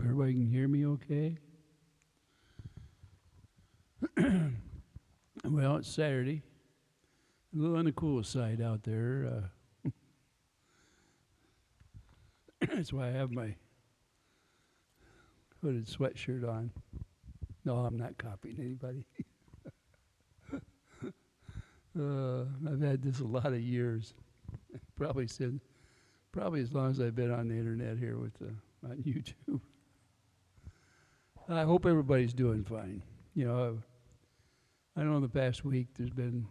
Hope everybody can hear me okay. Well, it's Saturday. A little on the cool side out there. That's why I have my hooded sweatshirt on. No, I'm not copying anybody. I've had this a lot of years. Probably as long as I've been on the internet here on YouTube. I hope everybody's doing fine. You know, I know in the past week there's been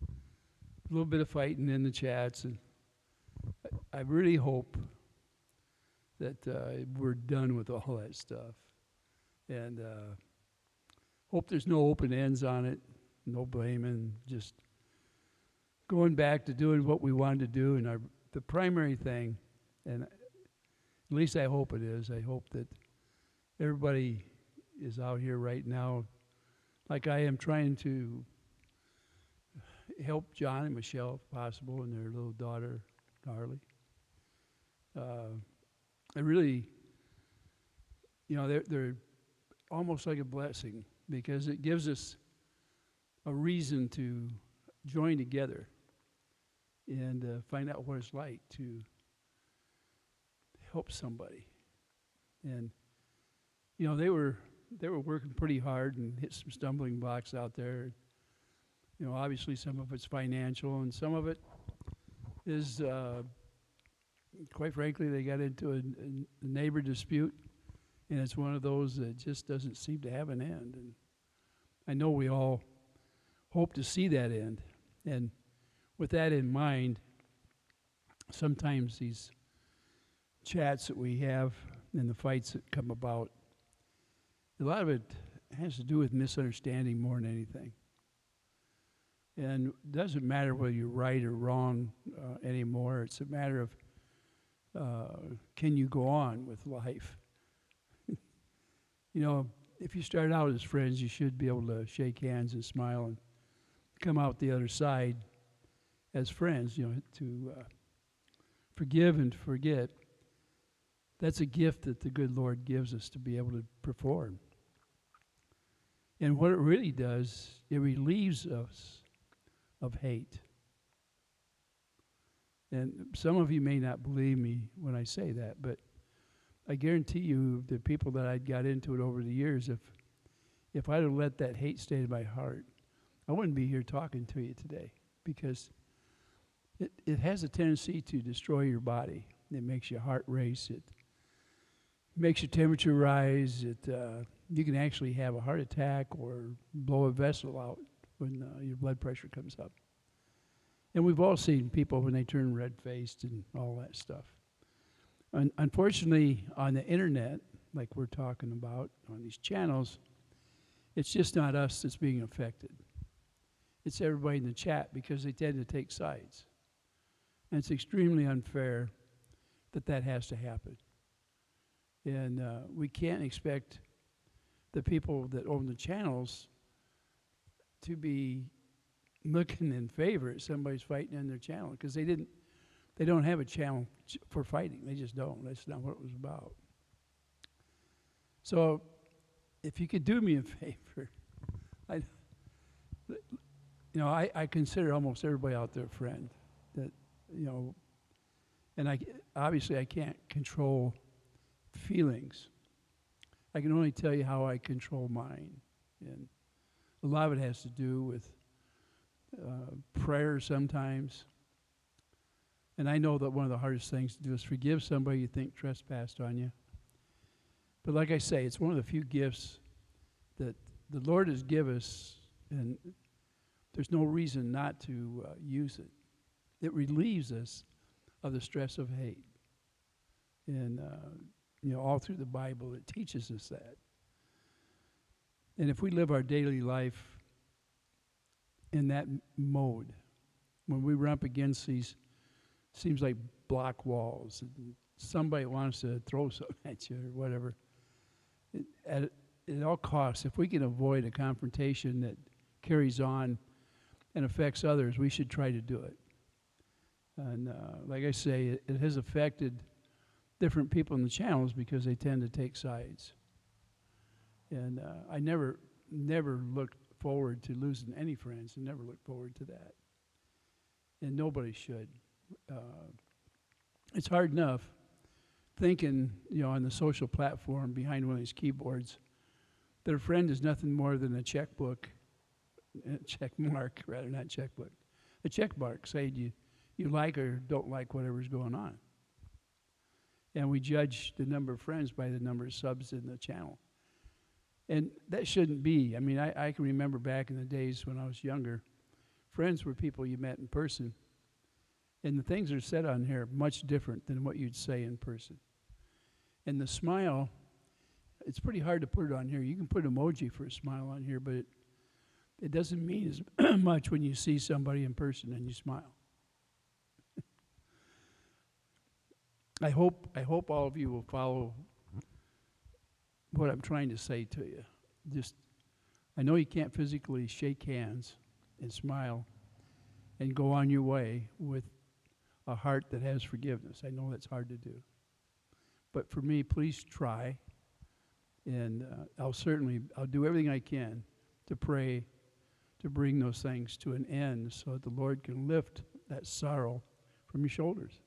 a little bit of fighting in the chats, and I really hope that we're done with all that stuff. And hope there's no open ends on it, no blaming, just going back to doing what we wanted to do. And the primary thing, and at least I hope it is, I hope that everybody is out here right now, like I am, trying to help John and Michelle, if possible, and their little daughter, Harley. I really, they're almost like a blessing, because it gives us a reason to join together and find out what it's like to help somebody. And they were working pretty hard and hit some stumbling blocks out there. Obviously some of it's financial, and some of it is, quite frankly, they got into a neighbor dispute, and it's one of those that just doesn't seem to have an end. And I know we all hope to see that end. And with that in mind, sometimes these chats that we have and the fights that come about, a lot of it has to do with misunderstanding more than anything. And it doesn't matter whether you're right or wrong anymore. It's a matter of can you go on with life? If you start out as friends, you should be able to shake hands and smile and come out the other side as friends, to forgive and forget. That's a gift that the good Lord gives us to be able to perform. And what it really does, it relieves us of hate. And some of you may not believe me when I say that, but I guarantee you the people that I'd got into it over the years, if I'd have let that hate stay in my heart, I wouldn't be here talking to you today, because it has a tendency to destroy your body. It makes your heart race. It makes your temperature rise. You can actually have a heart attack or blow a vessel out when your blood pressure comes up. And we've all seen people when they turn red-faced and all that stuff. Unfortunately, on the internet, like we're talking about on these channels, it's just not us that's being affected. It's everybody in the chat, because they tend to take sides. And it's extremely unfair that has to happen. And we can't expect the people that own the channels to be looking in favor if somebody's fighting in their channel, because they don't have a channel for fighting. They just don't. That's not what it was about. So if you could do me a favor, I consider almost everybody out there a friend. And obviously I can't control feelings. I can only tell you how I control mine. And a lot of it has to do with prayer sometimes. And I know that one of the hardest things to do is forgive somebody you think trespassed on you. But like I say, it's one of the few gifts that the Lord has given us, and there's no reason not to use it. It relieves us of the stress of hate. And, all through the Bible, it teaches us that. And if we live our daily life in that mode, when we run up against these, seems like block walls, and somebody wants to throw something at you or whatever, at all costs, if we can avoid a confrontation that carries on and affects others, we should try to do it. And like I say, it has affected different people in the channels because they tend to take sides. And I never looked forward to losing any friends, and never looked forward to that. And nobody should. It's hard enough thinking, on the social platform behind one of these keyboards, that a friend is nothing more than a checkbook, a check mark, rather, not checkbook, a check mark saying you like or don't like whatever's going on. And we judge the number of friends by the number of subs in the channel. And that shouldn't be. I mean, I can remember back in the days when I was younger, friends were people you met in person. And the things that are said on here are much different than what you'd say in person. And the smile, it's pretty hard to put it on here. You can put emoji for a smile on here, but it doesn't mean as much when you see somebody in person and you smile. I hope all of you will follow what I'm trying to say to you. I know you can't physically shake hands and smile and go on your way with a heart that has forgiveness. I know that's hard to do. But for me, please try. And I'll do everything I can to pray to bring those things to an end so that the Lord can lift that sorrow from your shoulders.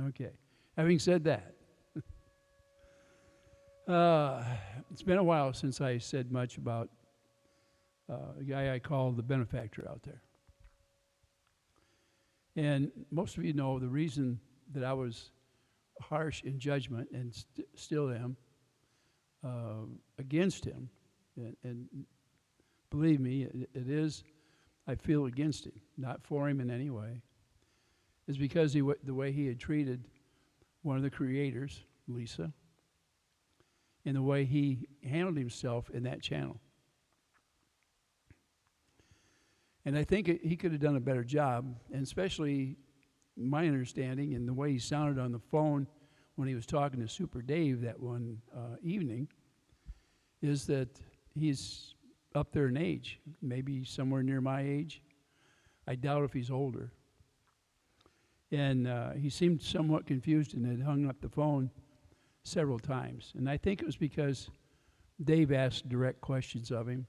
Okay. Having said that, it's been a while since I said much about a guy I call the benefactor out there. And most of you know the reason that I was harsh in judgment and still am against him, and believe me, it is, I feel against him, not for him in any way, is because the way he had treated one of the creators, Lisa, and the way he handled himself in that channel. And I think he could have done a better job, and especially my understanding and the way he sounded on the phone when he was talking to Super Dave that one evening, is that he's up there in age, maybe somewhere near my age. I doubt if he's older. And he seemed somewhat confused and had hung up the phone several times. And I think it was because Dave asked direct questions of him,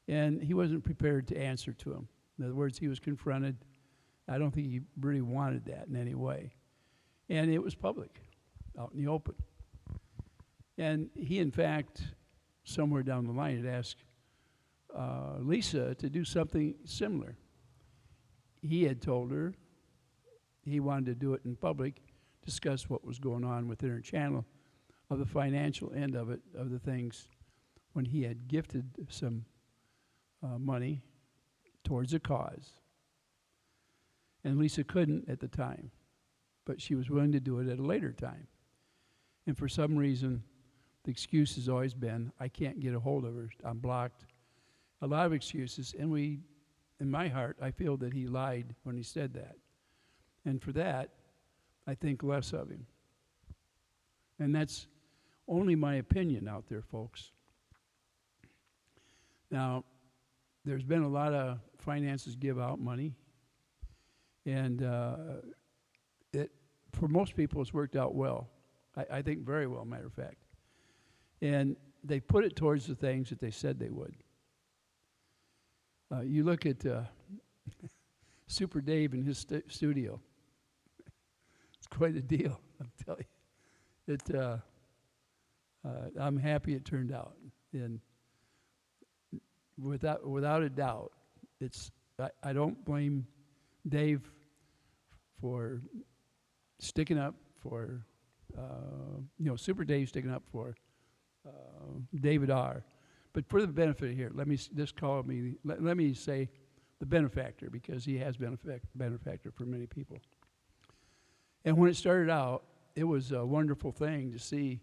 and he wasn't prepared to answer to him. In other words, he was confronted. I don't think he really wanted that in any way. And it was public, out in the open. And he, in fact, somewhere down the line, had asked Lisa to do something similar. He had told her he wanted to do it in public, discuss what was going on within her channel, of the financial end of it, of the things, when he had gifted some money towards a cause. And Lisa couldn't at the time, but she was willing to do it at a later time. And for some reason, the excuse has always been, I can't get a hold of her, I'm blocked. A lot of excuses, and in my heart, I feel that he lied when he said that. And for that, I think less of him. And that's only my opinion out there, folks. Now, there's been a lot of finances give out money, and for most people it's worked out well. I think very well, matter of fact. And they put it towards the things that they said they would. You look at Super Dave in his studio. It's quite a deal, I'll tell you. I'm happy it turned out. And without a doubt, I don't blame Dave for sticking up for, Super Dave sticking up for David R. But for the benefit here, let me say the benefactor, because he has been a benefactor for many people. And when it started out, it was a wonderful thing to see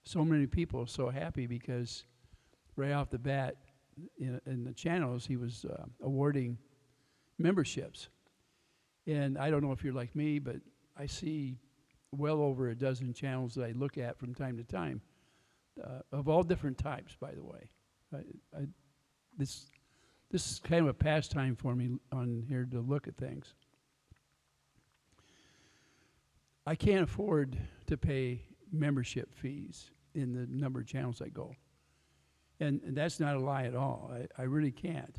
so many people so happy, because right off the bat in the channels, he was awarding memberships. And I don't know if you're like me, but I see well over a dozen channels that I look at from time to time, of all different types, by the way. This is kind of a pastime for me on here to look at things. I can't afford to pay membership fees in the number of channels I go. And that's not a lie at all. I really can't.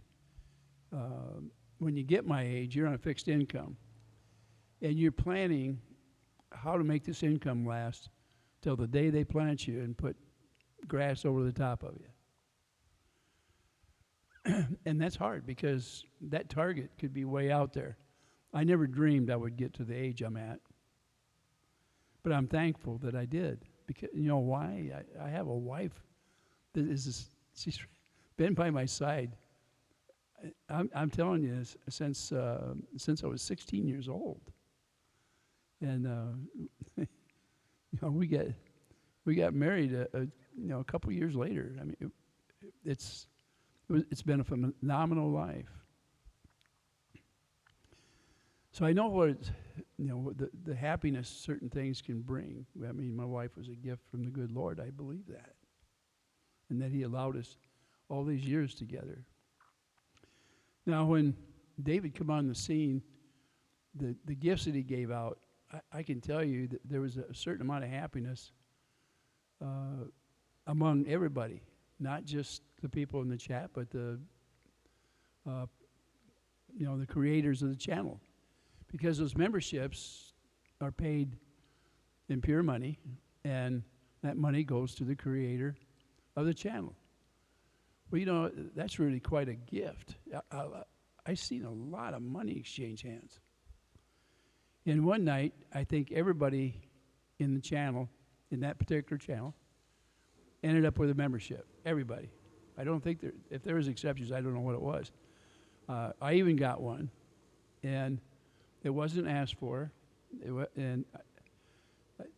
When you get my age, you're on a fixed income, and you're planning how to make this income last till the day they plant you and put grass over the top of you. And that's hard because that target could be way out there. I never dreamed I would get to the age I'm at, but I'm thankful that I did. Because you know why? I have a wife that she's been by my side. I'm telling you, since I was 16 years old, and you know, we got married a couple years later. I mean, it's been a phenomenal life. So I know what the happiness certain things can bring. I mean, my wife was a gift from the good Lord. I believe that, and that He allowed us all these years together. Now, when David came on the scene, the gifts that he gave out, I can tell you that there was a certain amount of happiness among everybody, not just the people in the chat, but the creators of the channel, because those memberships are paid in pure money, and that money goes to the creator of the channel. Well, you know, that's really quite a gift. I've seen a lot of money exchange hands. And one night, I think everybody in the channel, in that particular channel, ended up with a membership. Everybody. I don't think if there was exceptions, I don't know what it was. I even got one, and it wasn't asked for, and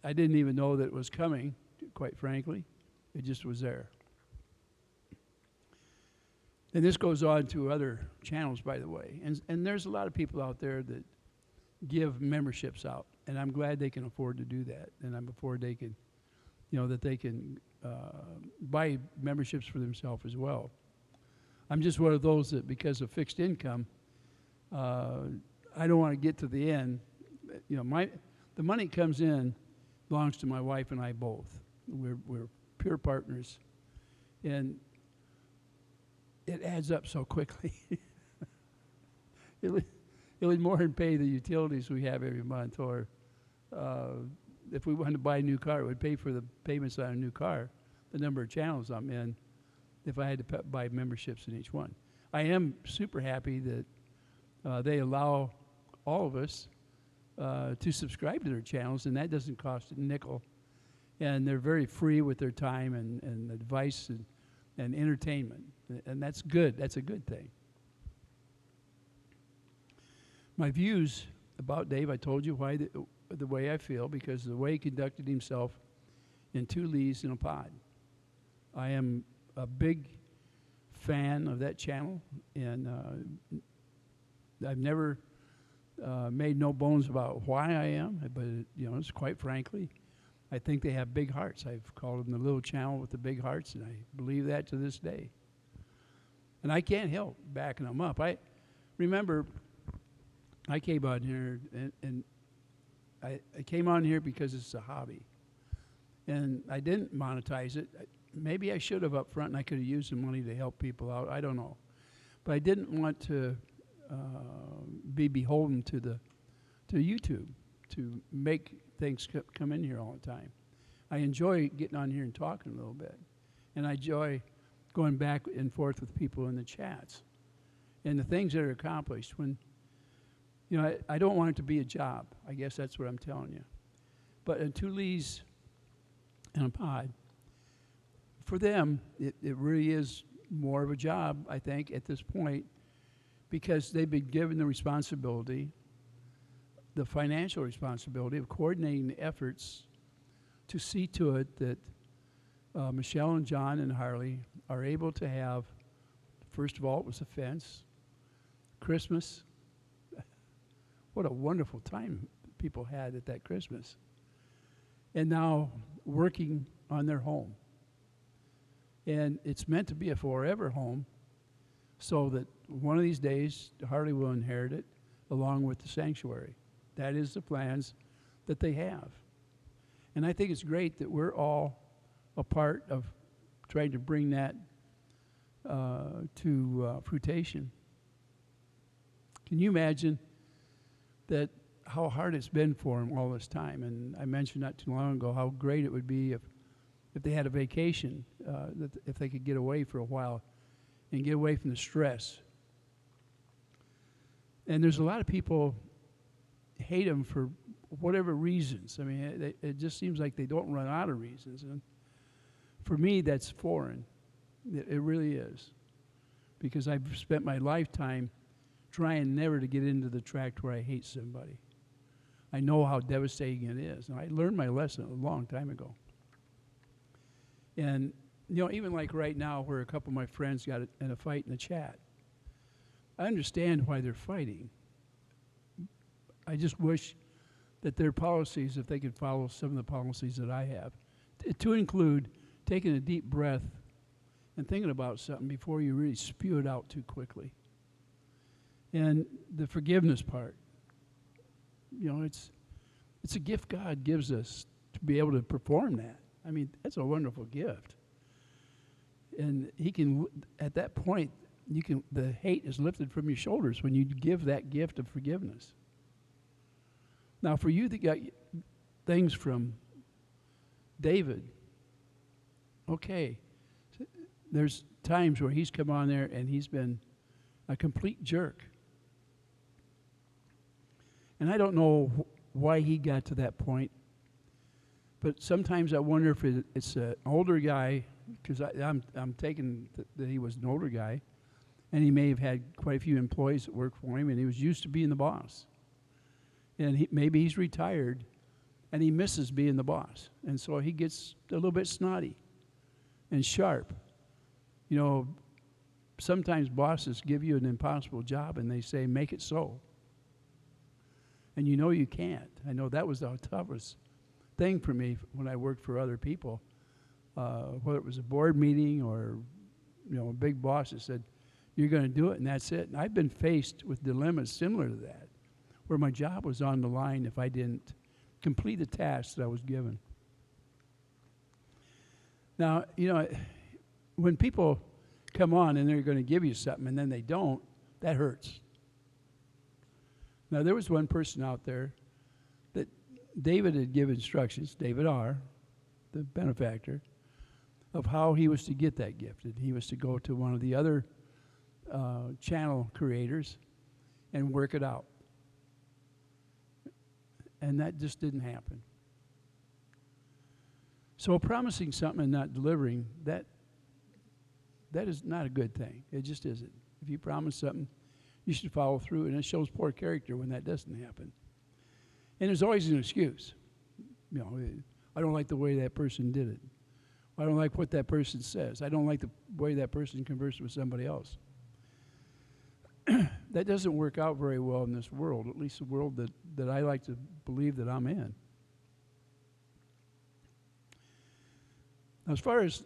I didn't even know that it was coming, quite frankly. It just was there. And this goes on to other channels, by the way. And there's a lot of people out there that give memberships out, and I'm glad they can afford to do that. And I'm afford they can, that they can buy memberships for themselves as well. I'm just one of those that, because of fixed income, I don't want to get to the end. The money comes in belongs to my wife and I both. We're pure partners, and it adds up so quickly. It would more than pay the utilities we have every month, or if we wanted to buy a new car, it would pay for the payments on a new car, the number of channels I'm in, if I had to buy memberships in each one. I am super happy that they allow all of us to subscribe to their channels, and that doesn't cost a nickel. And they're very free with their time and advice and entertainment. And that's good. That's a good thing. My views about Dave, I told you why the way I feel, because of the way he conducted himself in 2 leaves in a pod. I am a big fan of that channel, and I've never made no bones about why I am, but it's quite frankly, I think they have big hearts. I've called them the little channel with the big hearts, and I believe that to this day. And I can't help backing them up. I remember I came on here, and I came on here because it's a hobby. And I didn't monetize it. Maybe I should have up front, and I could have used the money to help people out. I don't know. But I didn't want to be beholden to YouTube to make things come in here all the time. I enjoy getting on here and talking a little bit. And I enjoy going back and forth with people in the chats. And the things that are accomplished when, I don't want it to be a job. I guess that's what I'm telling you. But in 2 leaves and a pod, for them, it really is more of a job, I think, at this point, because they've been given the responsibility, the financial responsibility of coordinating the efforts to see to it that Michelle and John and Harley are able to have, first of all, it was a fence, Christmas. What a wonderful time people had at that Christmas. And now working on their home. And it's meant to be a forever home, so that one of these days Harley will inherit it along with the sanctuary. That is the plans that they have. And I think it's great that we're all a part of trying to bring that to fruition. Can you imagine that how hard it's been for them all this time? And I mentioned not too long ago how great it would be if they had a vacation, if they could get away for a while and get away from the stress. And there's a lot of people hate them for whatever reasons. I mean, it just seems like they don't run out of reasons. And for me, that's foreign. It really is. Because I've spent my lifetime trying never to get into the tract where I hate somebody. I know how devastating it is. And I learned my lesson a long time ago. And, you know, even like right now where a couple of my friends got in a fight in the chat, I understand why they're fighting. I just wish that their policies, if they could follow some of the policies that I have, to include taking a deep breath and thinking about something before you really spew it out too quickly. And the forgiveness part, you know, it's a gift God gives us to be able to perform that. I mean, that's a wonderful gift. And he can, at that point, the hate is lifted from your shoulders when you give that gift of forgiveness. Now, for you that got things from David, okay, there's times where he's come on there and he's been a complete jerk. And I don't know why he got to that point, but sometimes I wonder if it's an older guy, because I'm taking that he was an older guy, and he may have had quite a few employees that work for him, and he was used to being the boss. And maybe he's retired, and he misses being the boss. And so he gets a little bit snotty and sharp. You know, sometimes bosses give you an impossible job, and they say, make it so. And you know you can't. I know that was the toughest thing for me when I worked for other people, whether it was a board meeting or, you know, a big boss that said, you're going to do it, and that's it. And I've been faced with dilemmas similar to that, where my job was on the line if I didn't complete the task that I was given. Now, you know, when people come on and they're going to give you something and then they don't, that hurts. Now, there was one person out there that David had given instructions, David R., the benefactor, of how he was to get that gift. And he was to go to one of the other channel creators and work it out. And that just didn't happen. So promising something and not delivering, that is not a good thing. It just isn't. If you promise something, you should follow through, and it shows poor character when that doesn't happen. And there's always an excuse. You know, I don't like the way that person did it. I don't like what that person says. I don't like the way that person conversed with somebody else. That doesn't work out very well in this world, at least the world that I like to believe that I'm in. As far as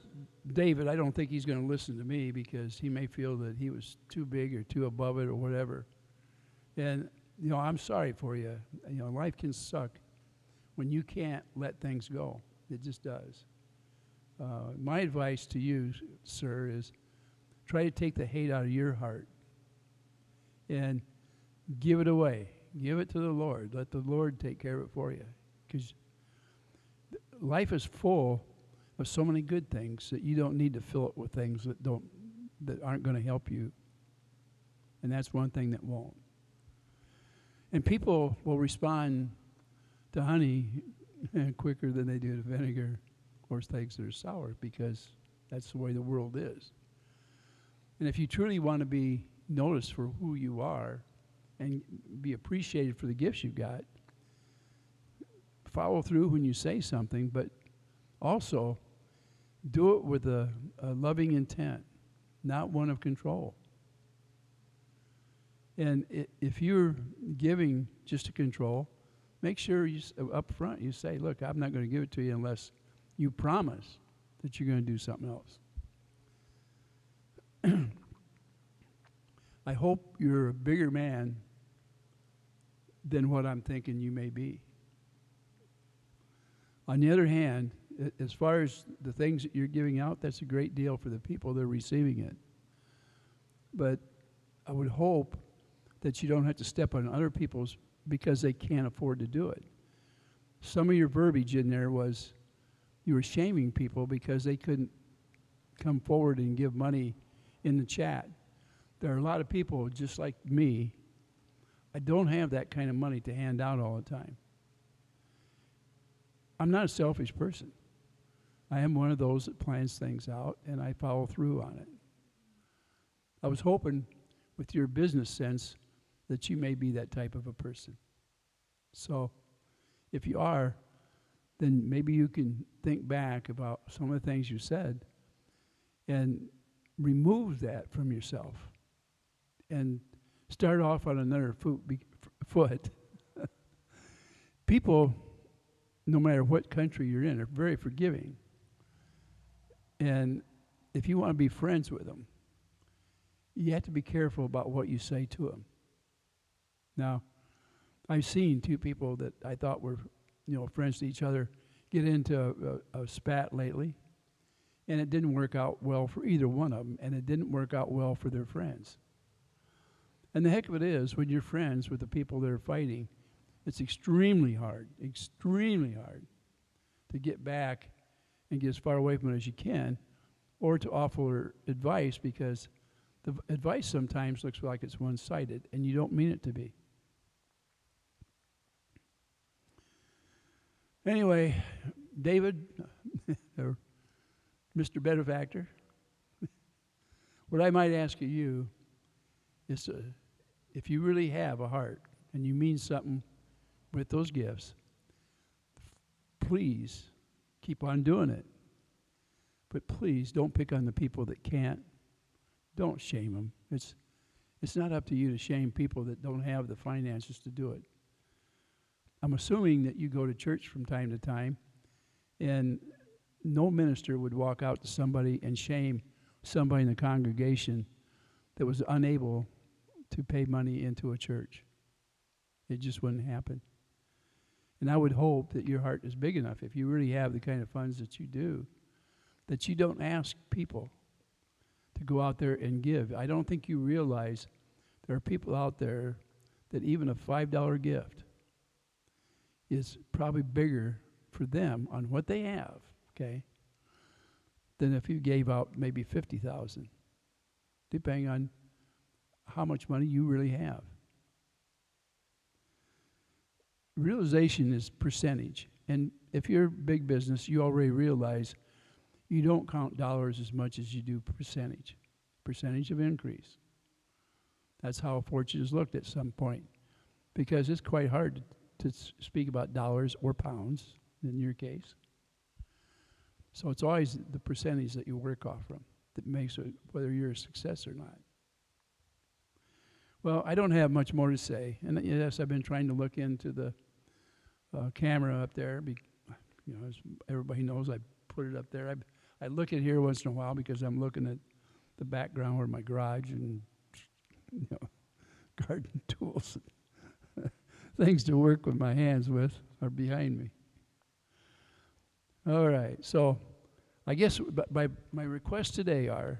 David, I don't think he's going to listen to me because he may feel that he was too big or too above it or whatever. And, you know, I'm sorry for you. You know, life can suck when you can't let things go. It just does. My advice to you, sir, is try to take the hate out of your heart and give it away. Give it to the Lord. Let the Lord take care of it for you. Because life is full of so many good things that you don't need to fill it with things that aren't going to help you. And that's one thing that won't. And people will respond to honey quicker than they do to vinegar or things that are sour, because that's the way the world is. And if you truly want to be noticed for who you are and be appreciated for the gifts you've got, follow through when you say something, but also do it with a loving intent, not one of control. And if you're giving just to control, make sure you up front you say, look, I'm not going to give it to you unless you promise that you're going to do something else. I hope you're a bigger man than what I'm thinking you may be. On the other hand, as far as the things that you're giving out, that's a great deal for the people that are receiving it. But I would hope that you don't have to step on other people's because they can't afford to do it. Some of your verbiage in there was you were shaming people because they couldn't come forward and give money in the chat. There are a lot of people just like me. I don't have that kind of money to hand out all the time. I'm not a selfish person. I am one of those that plans things out and I follow through on it. I was hoping with your business sense that you may be that type of a person. So if you are, then maybe you can think back about some of the things you said and remove that from yourself and start off on another foot. People, no matter what country you're in, are very forgiving. And if you want to be friends with them, you have to be careful about what you say to them. Now, I've seen two people that I thought were, friends to each other get into a spat lately, and it didn't work out well for either one of them, and it didn't work out well for their friends. And the heck of it is, when you're friends with the people that are fighting, it's extremely hard to get back and get as far away from it as you can, or to offer advice, because the advice sometimes looks like it's one-sided, and you don't mean it to be. Anyway, David, or Mr. Benefactor, what I might ask of you is if you really have a heart and you mean something with those gifts, please keep on doing it. But please don't pick on the people that can't. Don't shame them. It's not up to you to shame people that don't have the finances to do it. I'm assuming that you go to church from time to time, and no minister would walk out to somebody and shame somebody in the congregation that was unable to pay money into a church. It just wouldn't happen. And I would hope that your heart is big enough, if you really have the kind of funds that you do, that you don't ask people to go out there and give. I don't think you realize there are people out there that even a $5 gift is probably bigger for them on what they have, okay, than if you gave out maybe $50,000, depending on how much money you really have. Realization is percentage. And if you're big business, you already realize you don't count dollars as much as you do percentage of increase. That's how a fortune is looked at some point, because it's quite hard to speak about dollars or pounds in your case. So it's always the percentage that you work off from that makes it whether you're a success or not. Well, I don't have much more to say. And yes, I've been trying to look into the camera up there. As everybody knows, I put it up there. I look at here once in a while because I'm looking at the background where my garage and garden tools, things to work with my hands with are behind me. All right, so I guess my requests today are,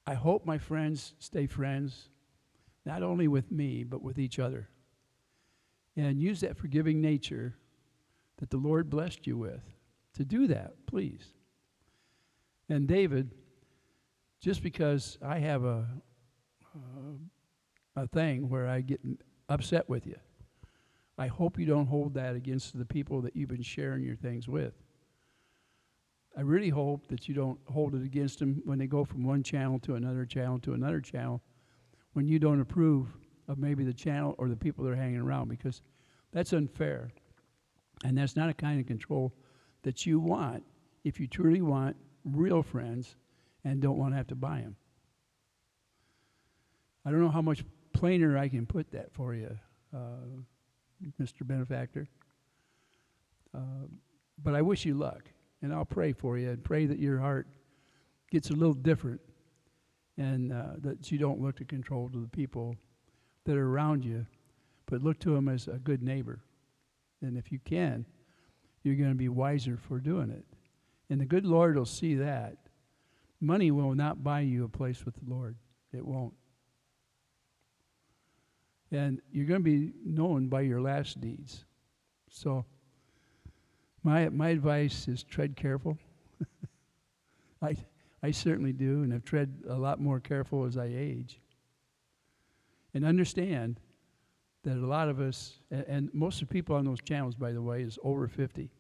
I hope my friends stay friends, not only with me, but with each other. And use that forgiving nature that the Lord blessed you with to do that, please. And David, just because I have a thing where I get upset with you, I hope you don't hold that against the people that you've been sharing your things with. I really hope that you don't hold it against them when they go from one channel to another channel to another channel, when you don't approve of maybe the channel or the people that are hanging around, because that's unfair. And that's not a kind of control that you want if you truly want real friends and don't want to have to buy them. I don't know how much plainer I can put that for you, Mr. Benefactor. But I wish you luck, and I'll pray for you and pray that your heart gets a little different, and that you don't look to control to the people that are around you, but look to them as a good neighbor. And if you can, you're going to be wiser for doing it. And the good Lord will see that. Money will not buy you a place with the Lord. It won't. And you're going to be known by your last deeds. So my advice is tread careful. I certainly do, and I've tread a lot more careful as I age. And understand that a lot of us, and most of the people on those channels, by the way, is over 50.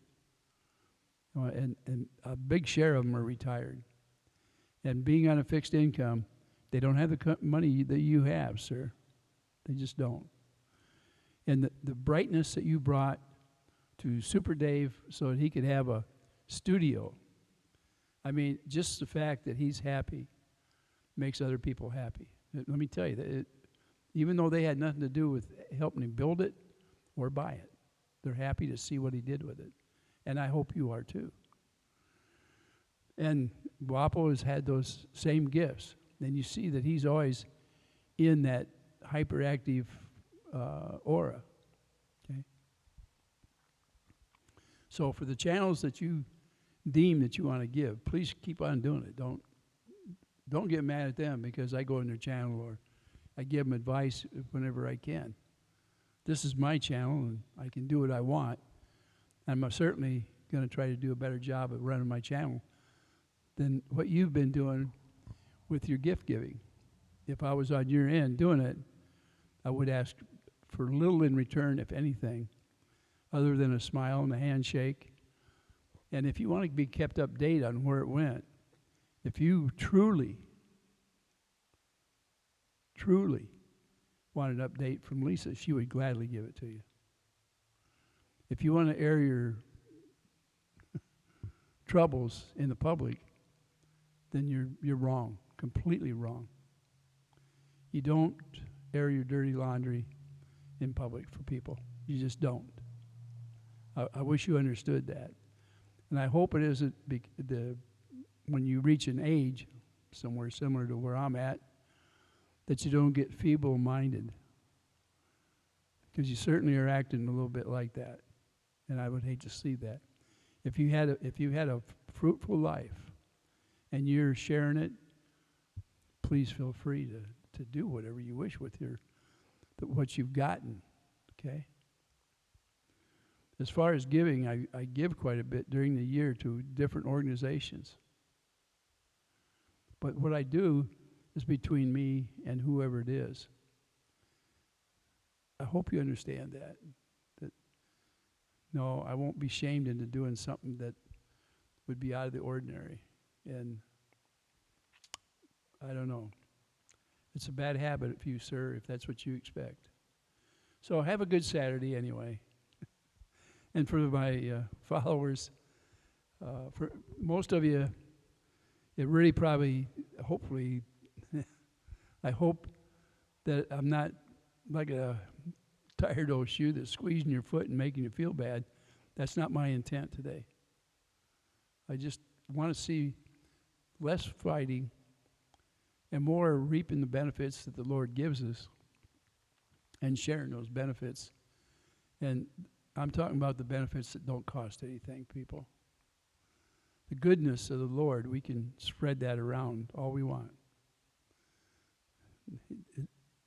And a big share of them are retired. And being on a fixed income, they don't have the money that you have, sir. They just don't. And the brightness that you brought to Super Dave so that he could have a studio, I mean, just the fact that he's happy makes other people happy. Let me tell you, that even though they had nothing to do with helping him build it or buy it, they're happy to see what he did with it. And I hope you are too. And Guapo has had those same gifts. And you see that he's always in that hyperactive aura. Okay. So for the channels that you deem that you want to give, please keep on doing it. Don't get mad at them because I go in their channel or I give them advice whenever I can. This is my channel and I can do what I want. I'm certainly going to try to do a better job at running my channel than what you've been doing with your gift giving. If I was on your end doing it, I would ask for little in return, if anything, other than a smile and a handshake. And if you want to be kept up to date on where it went, if you truly want an update from Lisa, she would gladly give it to you. If you want to air your troubles in the public, then you're wrong, completely wrong. You don't air your dirty laundry in public for people. You just don't. I wish you understood that. And I hope it isn't when you reach an age somewhere similar to where I'm at, that you don't get feeble-minded. Because you certainly are acting a little bit like that. And I would hate to see that. If you had a fruitful life and you're sharing it, please feel free to do whatever you wish with what you've gotten, okay? As far as giving, I give quite a bit during the year to different organizations. But what I do is between me and whoever it is. I hope you understand that no, I won't be shamed into doing something that would be out of the ordinary. And I don't know. It's a bad habit of you, sir, if that's what you expect. So have a good Saturday anyway. And for my followers, for most of you, it really probably, hopefully, I hope that I'm not like a tired old shoe that's squeezing your foot and making you feel bad. That's not my intent today. I just want to see less fighting and more reaping the benefits that the Lord gives us and sharing those benefits. And I'm talking about the benefits that don't cost anything, people. The goodness of the Lord, we can spread that around all we want.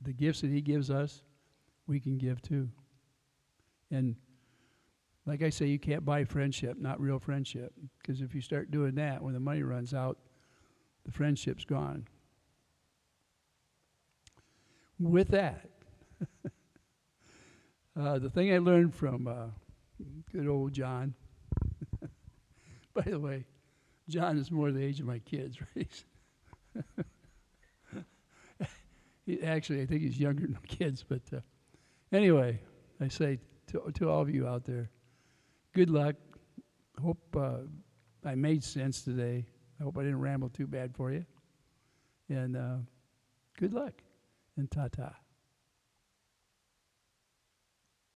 The gifts that he gives us, we can give too. And like I say, you can't buy friendship, not real friendship. Because if you start doing that, when the money runs out, the friendship's gone. With that, the thing I learned from good old John, by the way, John is more the age of my kids, right? Actually, I think he's younger than my kids, but anyway, I say to all of you out there, good luck. Hope I made sense today. I hope I didn't ramble too bad for you. And good luck, and ta-ta.